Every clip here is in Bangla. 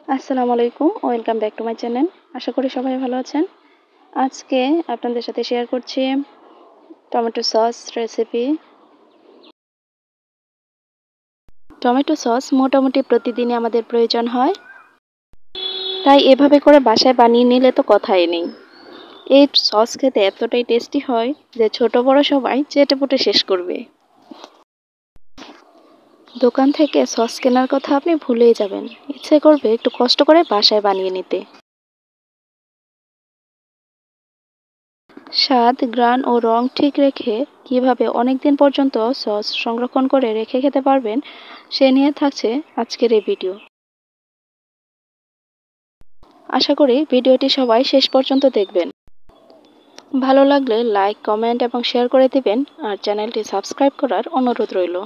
আসসালামু আলাইকুম, welcome back to my channel. আশা করি সবাই ভালো আছেন। আজকে আপনাদের সাথে শেয়ার করছি tomato sauce recipe. Tomato sauce মোটামুটি প্রতিদিনই আমাদের প্রয়োজন হয়, তাই এভাবে করে বাসায় বানিয়ে নিলে তো কথাই নেই। এই সস খেতে এতটাই টেস্টি হয় যে ছোট বড় সবাই চেটেপুটে শেষ করবে। দোকান থেকে সস কেনার কথা আপনি ভুলেই যাবেন, ইচ্ছে করবে একটু কষ্ট করে বাসায় বানিয়ে নিতে। স্বাদ, ঘ্রাণ ও রং ঠিক রেখে কিভাবে অনেকদিন পর্যন্ত সস সংরক্ষণ করে রেখে খেতে পারবেন সে নিয়ে থাকছে আজকের এই ভিডিও। আশা করি ভিডিওটি সবাই শেষ পর্যন্ত দেখবেন। ভালো লাগলে লাইক, কমেন্ট এবং শেয়ার করে দিবেন আর চ্যানেলটি সাবস্ক্রাইব করার অনুরোধ রইল।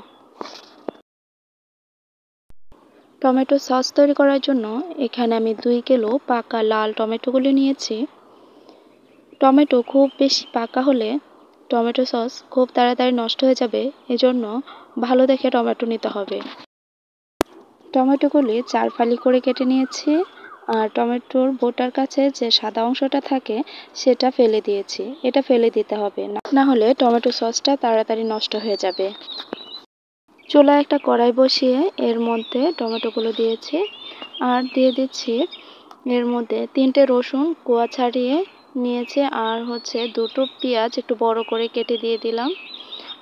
টমেটো সস তৈরি করার জন্য এখানে আমি 2 কিলো পাকা লাল টমেটোগুলি নিয়েছি। টমেটো খুব বেশি পাকা হলে টমেটো সস খুব তাড়াতাড়ি নষ্ট হয়ে যাবে, এজন্য ভালো দেখে টমেটো নিতে হবে। টমেটোগুলি 4 ফালি করে কেটে নিয়েছি আর টমেটোর বোটার কাছে যে সাদা অংশটা থাকে সেটা ফেলে দিয়েছি। এটা ফেলে দিতে হবে, না হলে টমেটো সসটা তাড়াতাড়ি নষ্ট হয়ে যাবে। চুলায় একটা কড়াই বসিয়ে এর মধ্যে টমেটোগুলো দিয়েছি আর দিয়ে দিচ্ছি এর মধ্যে 3টে রসুন কোয়া ছাড়িয়ে নিয়েছি আর দুটো পেঁয়াজ একটু বড় করে কেটে দিয়ে দিলাম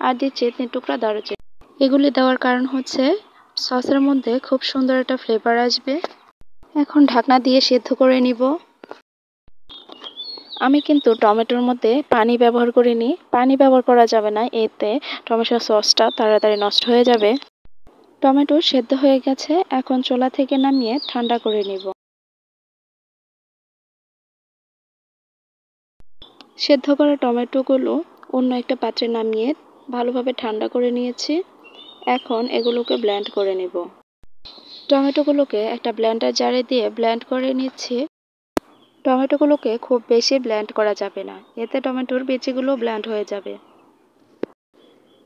আর দিচ্ছি 3 টুকরা দারুচিনি। এগুলি দেওয়ার কারণ সসের মধ্যে খুব সুন্দর একটা ফ্লেভার আসবে। এখন ঢাকনা দিয়ে সিদ্ধ করে নিব। আমি কিন্তু টমেটোর মধ্যে পানি ব্যবহার করিনি, পানি ব্যবহার করা যাবে না, এতে টমেটো সসটা তাড়াতাড়ি নষ্ট হয়ে যাবে। টমেটো সেদ্ধ হয়ে গেছে, এখন চুলা থেকে নামিয়ে ঠান্ডা করে নিব। সেদ্ধ করা টমেটোগুলো অন্য একটা পাত্রে নামিয়ে ভালোভাবে ঠান্ডা করে নিয়েছি। এখন এগুলোকে ব্লেন্ড করে নিব। টমেটোগুলোকে একটা ব্লেন্ডার জারে দিয়ে ব্লেন্ড করে নিচ্ছি। টমেটোগুলোকে খুব বেশি ব্লেন্ড করা যাবে না, এতে টমেটোর বিচিগুলো ব্লেন্ড হয়ে যাবে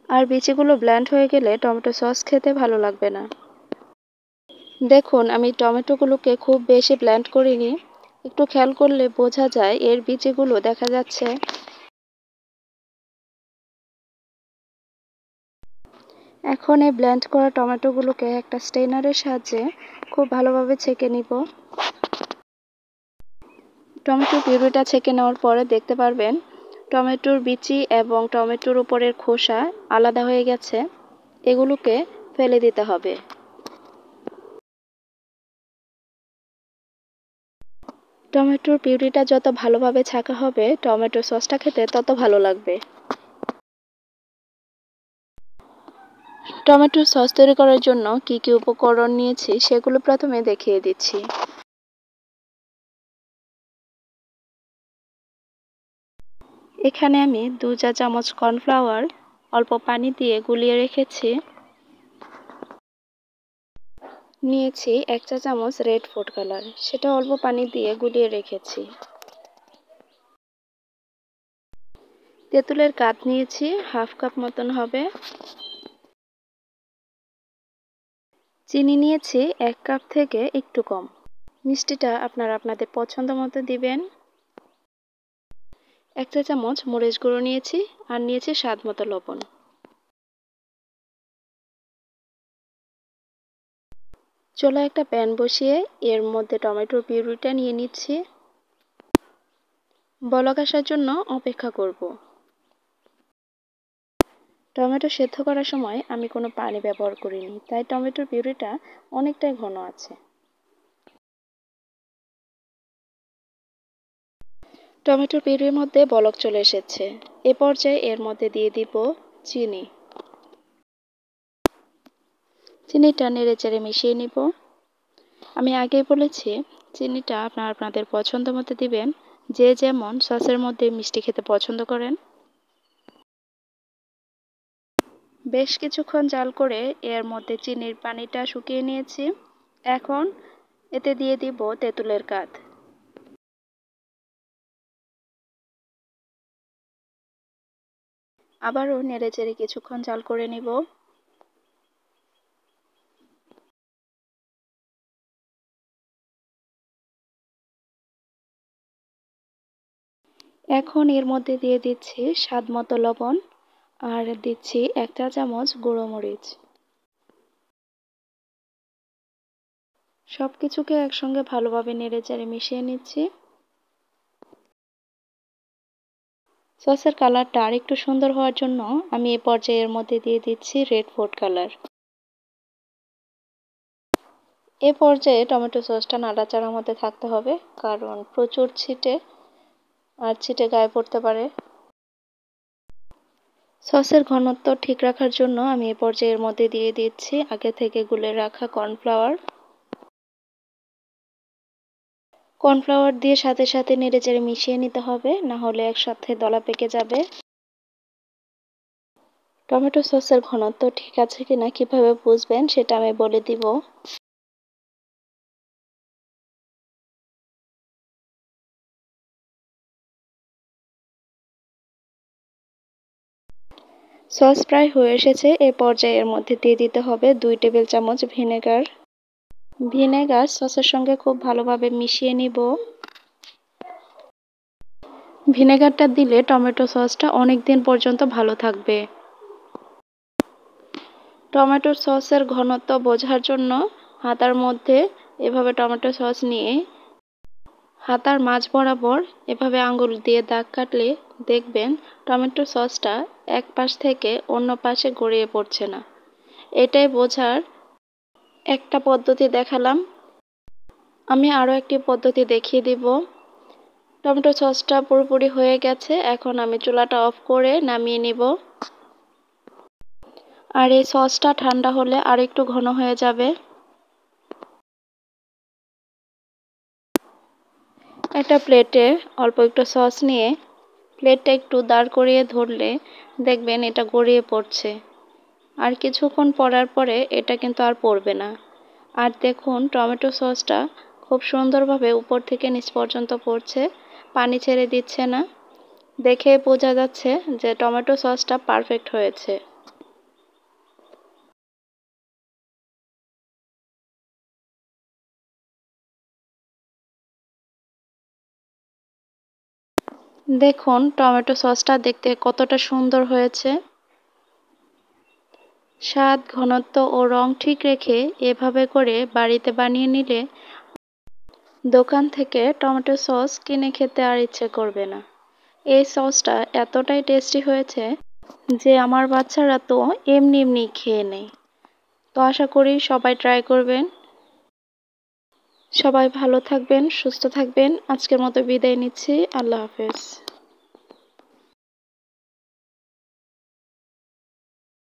আর বিচিগুলো ব্লেন্ড হয়ে গেলে টমেটো সস খেতে ভালো লাগবে না। দেখুন, আমি টমেটোগুলোকে খুব বেশি ব্লেন্ড করিনি, একটু খেয়াল করলে বোঝা যায় এর বিচিগুলো দেখা যাচ্ছে। এখন এই ব্লেন্ড করা টমেটোগুলোকে একটা স্ট্রেনারের সাহায্যে খুব ভালোভাবে ছেঁকে নিব। টমেটো পিউরিটা ছেঁকে নেওয়ার পরে দেখতে পারবেন টমেটোর বিচি এবং টমেটোর উপরের খোসা আলাদা হয়ে গেছে। এগুলোকে ফেলে দিতে হবে। টমেটোর পিউরিটা যত ভালোভাবে ছাঁকা হবে টমেটো সসটা খেতে তত ভালো লাগবে। টমেটো সস তৈরি করার জন্য কি কি উপকরণ নিয়েছি সেগুলো প্রথমে দেখিয়ে দিচ্ছি। এখানে আমি 2 চা চামচ কর্নফ্লাওয়ার অল্প পানি দিয়ে গুলিয়ে রেখেছি। নিয়েছি 1 চা চামচ রেড ফুড কালার, সেটা অল্প পানি দিয়ে গুলিয়ে রেখেছি। তেঁতুলের কাঠ নিয়েছি, হাফ কাপ মতন হবে। চিনি নিয়েছি 1 কাপ থেকে একটু কম। মিষ্টিটা আপনারা আপনাদের পছন্দ মতো দিবেন। 1 চা চামচ মরিচ গুঁড়ো নিয়েছি আর নিয়েছি স্বাদ মতো লবণ। চুলায় একটা প্যান বসিয়ে এর মধ্যে টমেটোর পিউরিটা নিয়ে নিচ্ছি। বলক আসার জন্য অপেক্ষা করব। টমেটো সেদ্ধ করার সময় আমি কোনো পানি ব্যবহার করিনি, তাই টমেটোর পিউরিটা অনেকটাই ঘন আছে। টমেটোর পিউরির মধ্যে বলক চলে এসেছে। এ পর্যায়ে এর মধ্যে দিয়ে দিব চিনি। চিনিটা নেড়েচেড়ে মিশিয়ে নিব। আমি আগেই বলেছি চিনিটা আপনারা আপনাদের পছন্দ মতো দিবেন, যে যেমন সসের মধ্যে মিষ্টি খেতে পছন্দ করেন। বেশ কিছুক্ষণ জাল করে এর মধ্যে চিনির পানিটা শুকিয়ে নিয়েছি। এখন এতে দিয়ে দিব তেঁতুলের কাঠ। আবারও নেড়েচেড়ে কিছুক্ষণ জাল করে নিব। এখন এর মধ্যে দিয়ে দিচ্ছি স্বাদ মতো লবণ আর দিচ্ছি 1 চা চামচ গুঁড়ো মরিচ। সবকিছুকে একসঙ্গে ভালোভাবে নেড়েচেড়ে মিশিয়ে নিচ্ছি। সসের কালারটা আরেকটু সুন্দর হওয়ার জন্য আমি এই পর্যায়ে এর মধ্যে দিয়ে দিচ্ছি রেড ফুড কালার। এ পর্যায়ে টমেটো সসটা নাড়াচাড়ার মধ্যে থাকতে হবে, কারণ প্রচুর ছিটে গায়ে পড়তে পারে। সসের ঘনত্ব ঠিক রাখার জন্য আমি এ পর্যায়ে এর মধ্যে দিয়ে দিচ্ছি আগে থেকে গুলে রাখা কর্নফ্লাওয়ার। কর্নফ্লাওয়ার দিয়ে সাথে সাথে নেড়েচেড়ে মিশিয়ে নিতে হবে, না হলে একসাথে দলা পেকে যাবে। টমেটো সসের ঘনত্ব ঠিক আছে কিনা কিভাবে বুঝবেন সেটা আমি বলে দিব। সস প্রায় হয়ে এসেছে। এ পর্যায়ে এর মধ্যে দিয়ে দিতে হবে 2 টেবিল চামচ ভিনেগার। ভিনেগার সসের সঙ্গে খুব ভালোভাবে মিশিয়ে নিব। ভিনেগারটা দিলে টমেটো সসটা অনেক দিন পর্যন্ত ভালো থাকবে। টমেটো সসের ঘনত্ব বোঝার জন্য হাতার মধ্যে এভাবে টমেটো সস নিয়ে হাতার মাঝ বরাবর এভাবে আঙ্গুল দিয়ে দাগ কাটলে দেখবেন টমেটো সসটা এক পাশ থেকে অন্য পাশে গড়িয়ে পড়ছে না। এটাই বোঝার একটা পদ্ধতি দেখালাম। আমি আরও একটি পদ্ধতি দেখিয়ে দিব। টমেটো সসটা পুরোপুরি হয়ে গেছে, এখন আমি চুলাটা অফ করে নামিয়ে নিব। আর এই সসটা ঠান্ডা হলে আর একটু ঘন হয়ে যাবে। একটা প্লেটে অল্প একটু সস নিয়ে প্লেটটা একটু দাঁড় করিয়ে ধরলে দেখবেন এটা গড়িয়ে পড়ছে। আর কিছুক্ষণ পরার পরে এটা কিন্তু আর পড়বে না। আর দেখুন টমেটো সসটা খুব সুন্দরভাবে উপর থেকে নিচ পর্যন্ত পড়ছে, পানি ছেড়ে দিচ্ছে না। দেখে বোঝা যাচ্ছে যে টমেটো সসটা পারফেক্ট হয়েছে। দেখুন টমেটো সসটা দেখতে কতটা সুন্দর হয়েছে। স্বাদ, ঘনত্ব ও রং ঠিক রেখে এভাবে করে বাড়িতে বানিয়ে নিলে দোকান থেকে টমেটো সস কিনে খেতে আর ইচ্ছে করবে না। এই সসটা এতটাই টেস্টি হয়েছে যে আমার বাচ্চারা তো এমনি এমনি খেয়ে নেয়। তো আশা করি সবাই ট্রাই করবেন। সবাই ভালো থাকবেন, সুস্থ থাকবেন। আজকের মতো বিদায় নিচ্ছি। আল্লাহ হাফেজ।